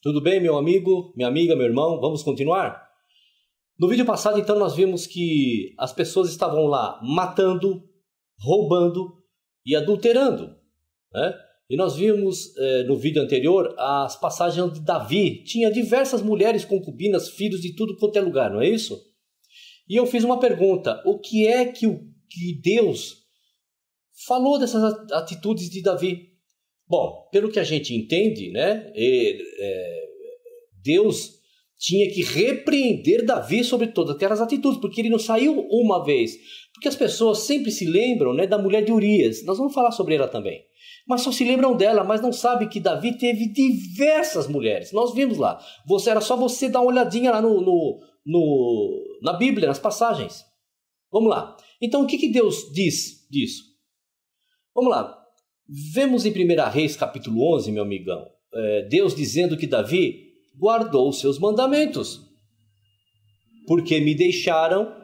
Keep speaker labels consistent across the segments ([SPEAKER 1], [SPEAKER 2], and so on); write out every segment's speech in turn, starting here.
[SPEAKER 1] Tudo bem, meu amigo, minha amiga, meu irmão? Vamos continuar? No vídeo passado, então, nós vimos que as pessoas estavam lá matando, roubando e adulterando, né? E nós vimos no vídeo anterior as passagens de Davi. Tinha diversas mulheres, concubinas, filhos de tudo quanto é lugar, não é isso? E eu fiz uma pergunta: o que é que Deus falou dessas atitudes de Davi? Bom, pelo que a gente entende, né, Deus tinha que repreender Davi sobre todas aquelas atitudes, porque ele não saiu uma vez. Porque as pessoas sempre se lembram, né, da mulher de Urias. Nós vamos falar sobre ela também. Mas só se lembram dela, mas não sabem que Davi teve diversas mulheres. Nós vimos lá. Era só você dar uma olhadinha lá na Bíblia, nas passagens. Vamos lá. Então, o que Deus diz disso? Vamos lá. Vemos em 1 Reis, capítulo 11, meu amigão, Deus dizendo que Davi guardou os seus mandamentos, porque me deixaram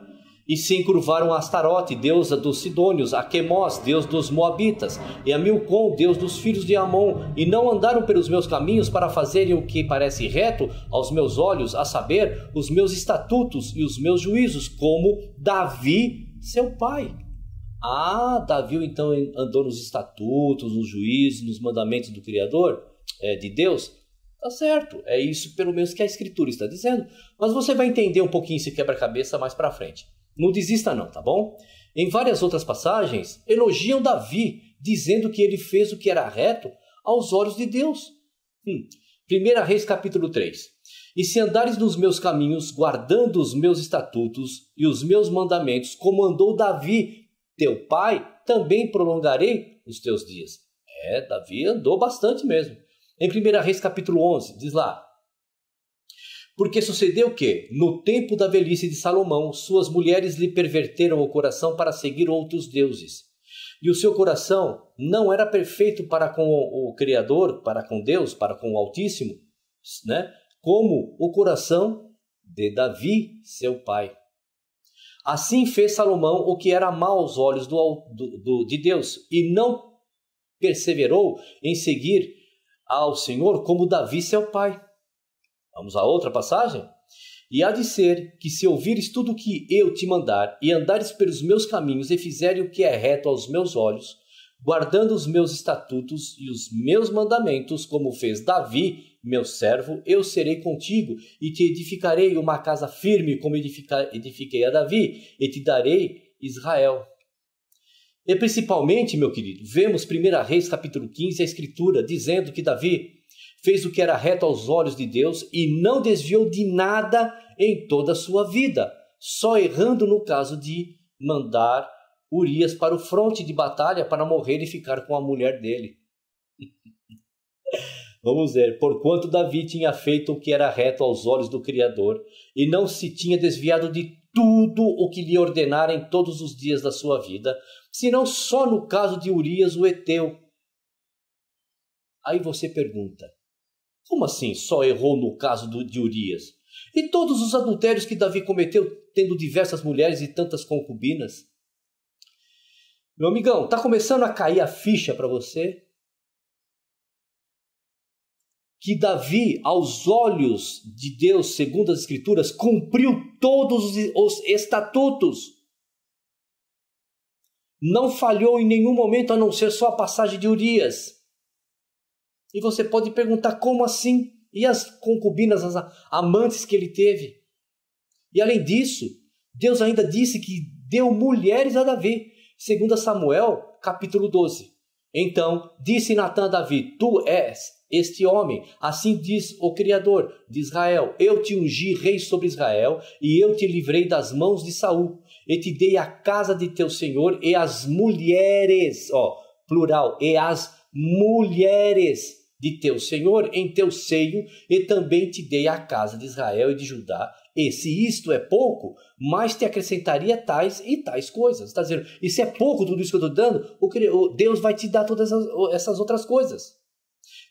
[SPEAKER 1] e se encurvaram a Astarote, deusa dos Sidônios, a Quemós, deus dos Moabitas, e a Milcom, deus dos filhos de Amon, e não andaram pelos meus caminhos para fazerem o que parece reto aos meus olhos, a saber, os meus estatutos e os meus juízos, como Davi, seu pai. Davi então andou nos estatutos, nos juízos, nos mandamentos do Criador, de Deus. Tá certo, é isso pelo menos que a Escritura está dizendo. Mas você vai entender um pouquinho esse quebra-cabeça mais para frente. Não desista não, tá bom? Em várias outras passagens, elogiam Davi, dizendo que ele fez o que era reto aos olhos de Deus. 1 Reis capítulo 3. E se andares nos meus caminhos, guardando os meus estatutos e os meus mandamentos, como andou Davi, teu pai, também prolongarei os teus dias. Davi andou bastante mesmo. Em 1 Reis capítulo 11, diz lá: porque sucedeu que, no tempo da velhice de Salomão, suas mulheres lhe perverteram o coração para seguir outros deuses. E o seu coração não era perfeito para com o Criador, para com Deus, para com o Altíssimo, né? Como o coração de Davi, seu pai. Assim fez Salomão o que era mal aos olhos de Deus, e não perseverou em seguir ao Senhor como Davi, seu pai. Vamos a outra passagem? E há de ser que se ouvires tudo o que eu te mandar, e andares pelos meus caminhos, e fizeres o que é reto aos meus olhos, guardando os meus estatutos e os meus mandamentos, como fez Davi, meu servo, eu serei contigo, e te edificarei uma casa firme, como edifiquei a Davi, e te darei Israel. E principalmente, meu querido, vemos 1 Reis capítulo 15, a Escritura, dizendo que Davi fez o que era reto aos olhos de Deus e não desviou de nada em toda a sua vida, só errando no caso de mandar Urias para o fronte de batalha para morrer e ficar com a mulher dele. Vamos ver. Porquanto Davi tinha feito o que era reto aos olhos do Criador e não se tinha desviado de tudo o que lhe ordenara em todos os dias da sua vida, senão só no caso de Urias o Heteu. Aí você pergunta: como assim só errou no caso de Urias? E todos os adultérios que Davi cometeu, tendo diversas mulheres e tantas concubinas? Meu amigão, está começando a cair a ficha para você? Que Davi, aos olhos de Deus, segundo as Escrituras, cumpriu todos os estatutos. Não falhou em nenhum momento, a não ser só a passagem de Urias. E você pode perguntar: como assim? E as concubinas, as amantes que ele teve? E além disso, Deus ainda disse que deu mulheres a Davi. 2 Samuel, capítulo 12. Então disse Natã a Davi: tu és este homem, assim diz o Criador de Israel: eu te ungi rei sobre Israel, e eu te livrei das mãos de Saul, e te dei a casa de teu senhor e as mulheres, plural, e as mulheres de teu senhor em teu seio, e também te dei a casa de Israel e de Judá. E se isto é pouco, mais te acrescentaria tais e tais coisas. Está dizendo, e se é pouco tudo isso que eu estou dando, Deus vai te dar todas essas outras coisas.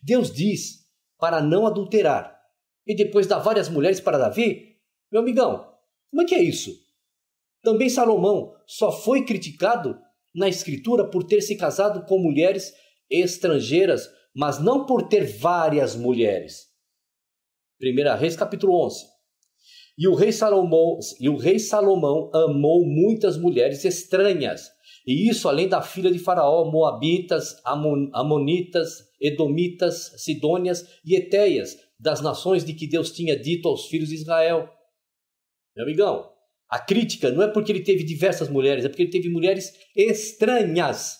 [SPEAKER 1] Deus diz para não adulterar, e depois dá várias mulheres para Davi. Meu amigão, como é que é isso? Também Salomão só foi criticado na Escritura por ter se casado com mulheres estrangeiras, mas não por ter várias mulheres. 1 Reis capítulo 11. E o rei Salomão amou muitas mulheres estranhas, e isso além da filha de Faraó, moabitas, amonitas, edomitas, sidônias e etéias, das nações de que Deus tinha dito aos filhos de Israel. Meu amigão, a crítica não é porque ele teve diversas mulheres, é porque ele teve mulheres estranhas.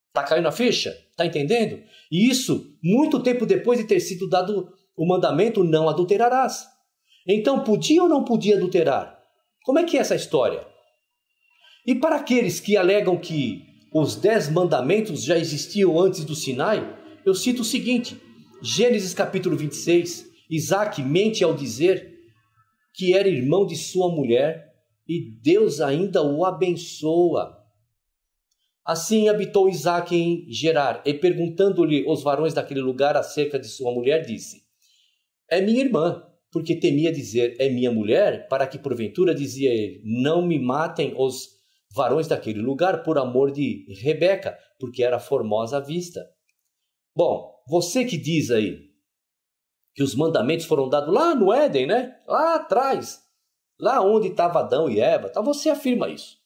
[SPEAKER 1] Está caindo a ficha? Está entendendo? E isso muito tempo depois de ter sido dado o mandamento, não adulterarás. Então, podia ou não podia adulterar? Como é que é essa história? E para aqueles que alegam que os 10 mandamentos já existiam antes do Sinai, eu cito o seguinte, Gênesis capítulo 26, Isaac mente ao dizer que era irmão de sua mulher e Deus ainda o abençoa. Assim habitou Isaac em Gerar e perguntando-lhe os varões daquele lugar acerca de sua mulher, disse, é minha irmã, porque temia dizer, é minha mulher, para que porventura, dizia ele, não me matem os varões daquele lugar por amor de Rebeca, porque era formosa à vista. Bom, você que diz aí que os mandamentos foram dados lá no Éden, né? Lá atrás, lá onde estava Adão e Eva, tá? Você afirma isso.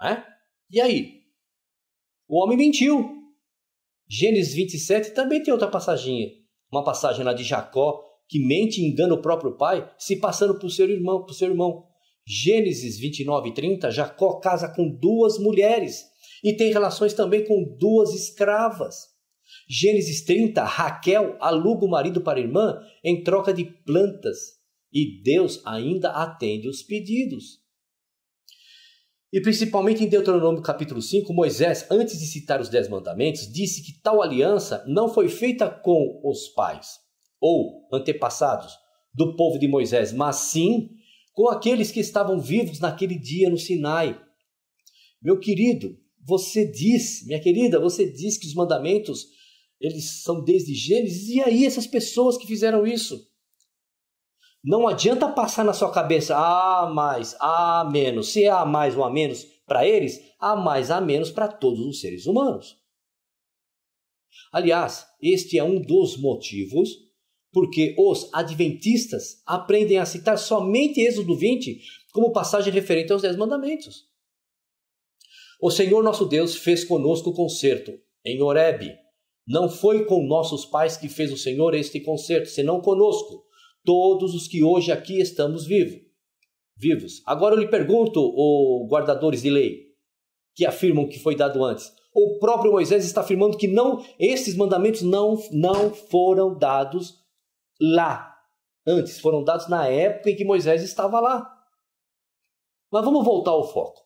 [SPEAKER 1] Né? E aí? O homem mentiu. Gênesis 27 também tem outra passaginha. Uma passagem lá de Jacó, que mente e engana o próprio pai, se passando por seu irmão. Gênesis 29 e 30, Jacó casa com 2 mulheres e tem relações também com 2 escravas. Gênesis 30, Raquel aluga o marido para a irmã em troca de plantas e Deus ainda atende os pedidos. E principalmente em Deuteronômio capítulo 5, Moisés, antes de citar os 10 mandamentos, disse que tal aliança não foi feita com os pais ou antepassados do povo de Moisés, mas sim com aqueles que estavam vivos naquele dia no Sinai. Meu querido, você diz, minha querida, você diz que os mandamentos, eles são desde Gênesis, e aí essas pessoas que fizeram isso? Não adianta passar na sua cabeça, A mais, A menos. Se é A mais ou A menos para eles, A mais, A menos para todos os seres humanos. Aliás, este é um dos motivos porque os adventistas aprendem a citar somente Êxodo 20 como passagem referente aos 10 mandamentos. O Senhor nosso Deus fez conosco concerto em Horebe. Não foi com nossos pais que fez o Senhor este concerto, senão conosco, todos os que hoje aqui estamos vivos. Agora eu lhe pergunto, os guardadores de lei, que afirmam que foi dado antes. O próprio Moisés está afirmando que esses mandamentos não foram dados lá. Antes, foram dados na época em que Moisés estava lá. Mas vamos voltar ao foco.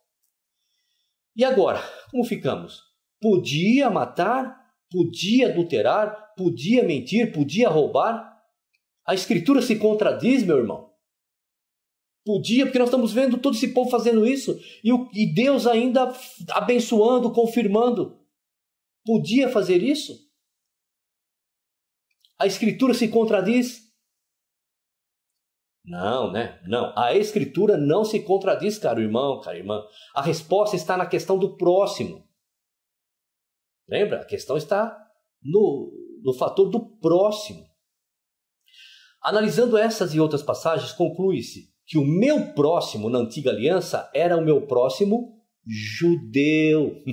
[SPEAKER 1] E agora, como ficamos? Podia matar, podia adulterar, podia mentir, podia roubar? A Escritura se contradiz, meu irmão? Podia, porque nós estamos vendo todo esse povo fazendo isso e Deus ainda abençoando, confirmando. Podia fazer isso? A Escritura se contradiz? Não, né? Não. A Escritura não se contradiz, caro irmão, cara irmã. A resposta está na questão do próximo. Lembra? A questão está no fator do próximo. Analisando essas e outras passagens, conclui-se que o meu próximo na antiga aliança era o meu próximo judeu,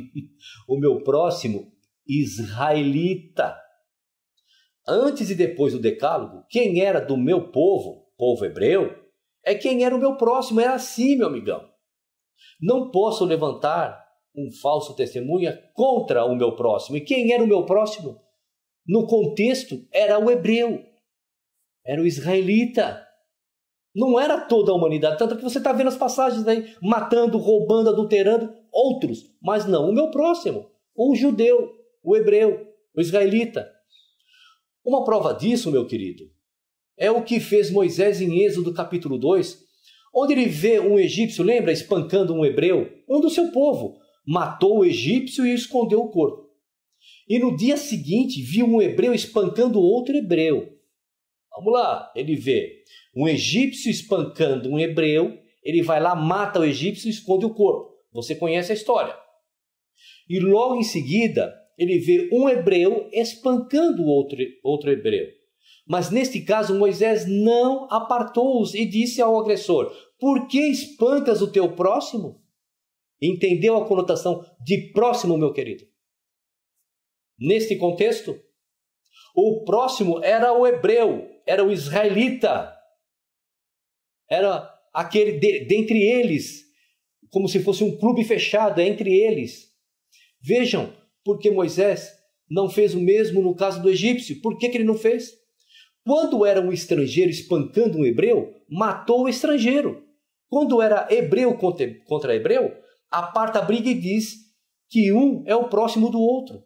[SPEAKER 1] o meu próximo israelita. Antes e depois do decálogo, quem era do meu povo hebreu, é quem era o meu próximo. Era assim, meu amigão. Não posso levantar um falso testemunha contra o meu próximo. E quem era o meu próximo? No contexto, era o hebreu. Era o israelita. Não era toda a humanidade. Tanto que você está vendo as passagens aí, matando, roubando, adulterando outros. Mas não o meu próximo. O judeu, o hebreu, o israelita. Uma prova disso, meu querido, é o que fez Moisés em Êxodo capítulo 2, onde ele vê um egípcio, lembra, espancando um hebreu, um do seu povo. Matou o egípcio e escondeu o corpo. E no dia seguinte viu um hebreu espancando outro hebreu. Vamos lá, ele vê um egípcio espancando um hebreu Ele vai lá, mata o egípcio e esconde o corpo. Você conhece a história. E logo em seguida, ele vê um hebreu espancando outro hebreu. Mas neste caso, Moisés não apartou-os e disse ao agressor: por que espancas o teu próximo? Entendeu a conotação de próximo, meu querido? Neste contexto, o próximo era o hebreu, era o israelita. Era aquele dentre eles, como se fosse um clube fechado, entre eles. Vejam, porque Moisés não fez o mesmo no caso do egípcio. Por que ele não fez? Quando era um estrangeiro espancando um hebreu, matou o estrangeiro. Quando era hebreu contra hebreu, aparta a briga e diz que um é o próximo do outro.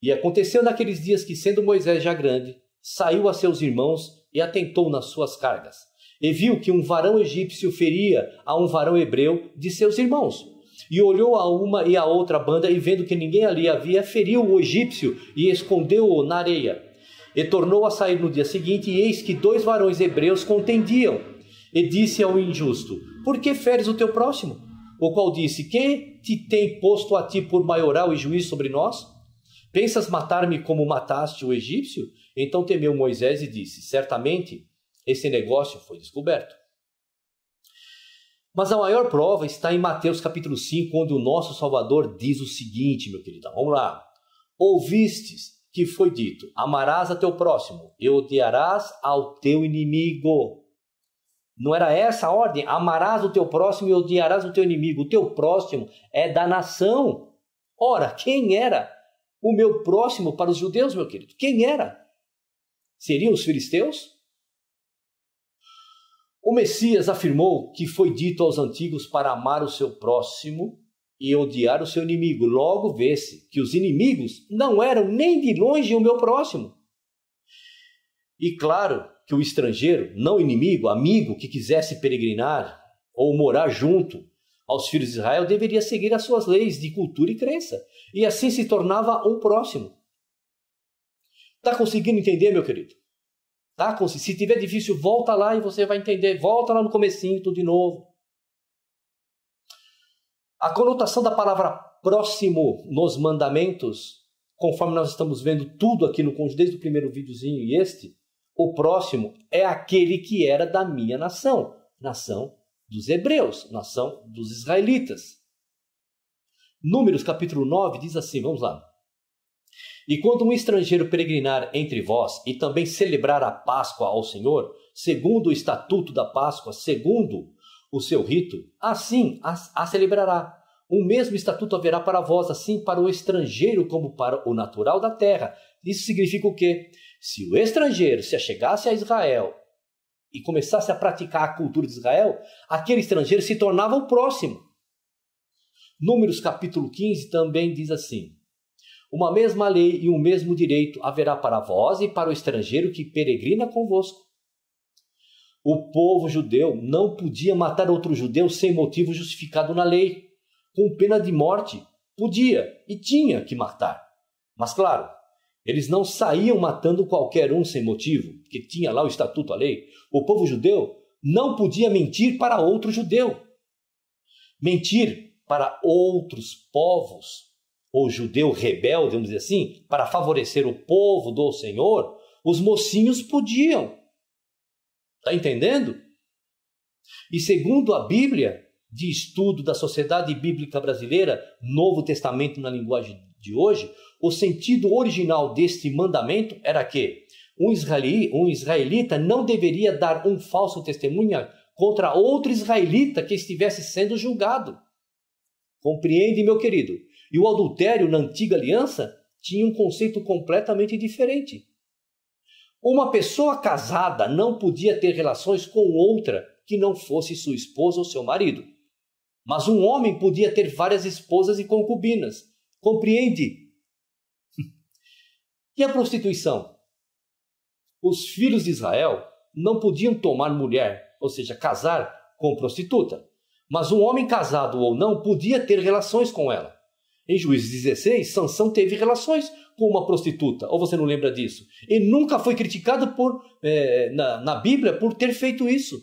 [SPEAKER 1] E aconteceu naqueles dias que, sendo Moisés já grande, saiu a seus irmãos e atentou nas suas cargas. E viu que um varão egípcio feria a um varão hebreu de seus irmãos. E olhou a uma e a outra banda, e vendo que ninguém ali havia, feriu o egípcio e escondeu-o na areia. E tornou a sair no dia seguinte, e eis que 2 varões hebreus contendiam. E disse ao injusto: por que feres o teu próximo? O qual disse: quem te tem posto a ti por maioral e juiz sobre nós? Pensas matar-me como mataste o egípcio? Então temeu Moisés e disse: certamente esse negócio foi descoberto. Mas a maior prova está em Mateus capítulo 5, onde o nosso Salvador diz o seguinte, meu querido. Vamos lá. Ouvistes que foi dito: amarás a teu próximo e odiarás ao teu inimigo. Não era essa a ordem? Amarás o teu próximo e odiarás o teu inimigo. O teu próximo é da nação. Ora, quem era o meu próximo para os judeus, meu querido? Quem era? Seriam os filisteus? O Messias afirmou que foi dito aos antigos para amar o seu próximo e odiar o seu inimigo. Logo vê-se que os inimigos não eram nem de longe o meu próximo. E claro que o estrangeiro, não inimigo, amigo que quisesse peregrinar ou morar junto aos filhos de Israel, deveria seguir as suas leis de cultura e crença. E assim se tornava um próximo. Está conseguindo entender, meu querido? Tá? Se tiver difícil, volta lá e você vai entender. Volta lá no comecinho, tudo de novo. A conotação da palavra próximo nos mandamentos, conforme nós estamos vendo tudo aqui no conjunto, desde o primeiro videozinho e este, o próximo é aquele que era da minha nação, nação dos hebreus, nação dos israelitas. Números capítulo 9 diz assim, vamos lá. E quando um estrangeiro peregrinar entre vós e também celebrar a Páscoa ao Senhor, segundo o estatuto da Páscoa, segundo o seu rito, assim a celebrará. O mesmo estatuto haverá para vós, assim para o estrangeiro como para o natural da terra. Isso significa o quê? Se o estrangeiro se achegasse a Israel e começasse a praticar a cultura de Israel, aquele estrangeiro se tornava o próximo. Números capítulo 15 também diz assim: uma mesma lei e um mesmo direito haverá para vós e para o estrangeiro que peregrina convosco. O povo judeu não podia matar outro judeu sem motivo justificado na lei. Com pena de morte, podia e tinha que matar. Mas claro, eles não saíam matando qualquer um sem motivo, porque tinha lá o estatuto, a lei. O povo judeu não podia mentir para outro judeu. Mentir para outros povos, ou judeu rebelde, vamos dizer assim, para favorecer o povo do Senhor, os mocinhos podiam. Está entendendo? E segundo a Bíblia de Estudo da Sociedade Bíblica Brasileira, Novo Testamento na linguagem de hoje, o sentido original deste mandamento era que um israelita não deveria dar um falso testemunho contra outro israelita que estivesse sendo julgado. Compreende, meu querido? E o adultério na antiga aliança tinha um conceito completamente diferente. Uma pessoa casada não podia ter relações com outra que não fosse sua esposa ou seu marido. Mas um homem podia ter várias esposas e concubinas. Compreende? E a prostituição? Os filhos de Israel não podiam tomar mulher, ou seja, casar com prostituta. Mas um homem casado ou não podia ter relações com ela. Em Juízes 16, Sansão teve relações com uma prostituta. Ou você não lembra disso? E nunca foi criticado na Bíblia por ter feito isso.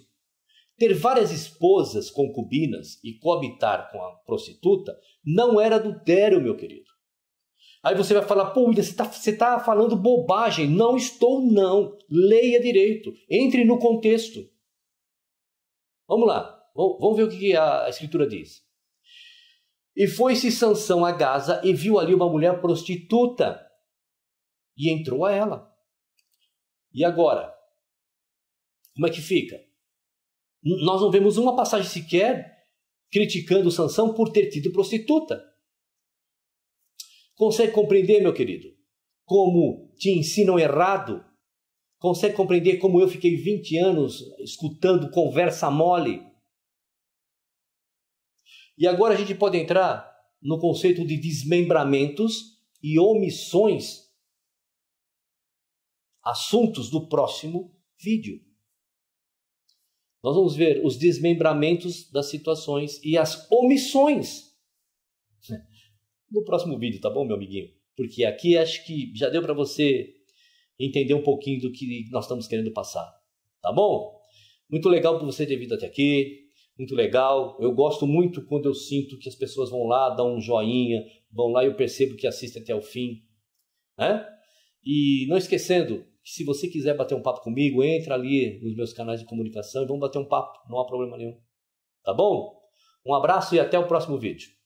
[SPEAKER 1] ter várias esposas, concubinas e coabitar com a prostituta não era adultério, meu querido. Aí você vai falar, pô, William, você tá falando bobagem. Não estou, não. Leia direito. Entre no contexto. Vamos lá. Vamos ver o que a Escritura diz. E foi-se Sansão a Gaza e viu ali uma mulher prostituta. E entrou a ela. E agora? Como é que fica? Nós não vemos uma passagem sequer criticando Sansão por ter tido prostituta. Consegue compreender, meu querido, como te ensinam errado? Consegue compreender como eu fiquei 20 anos escutando conversa mole? E agora a gente pode entrar no conceito de desmembramentos e omissões, assuntos do próximo vídeo. Nós vamos ver os desmembramentos das situações e as omissões no próximo vídeo, tá bom, meu amiguinho? Porque aqui acho que já deu para você entender um pouquinho do que nós estamos querendo passar, tá bom? Muito legal por você ter vindo até aqui, muito legal. Eu gosto muito quando eu sinto que as pessoas vão lá, dão um joinha, vão lá e eu percebo que assistem até o fim, né? E não esquecendo, se você quiser bater um papo comigo, entra ali nos meus canais de comunicação e vamos bater um papo, não há problema nenhum. Tá bom? Um abraço e até o próximo vídeo.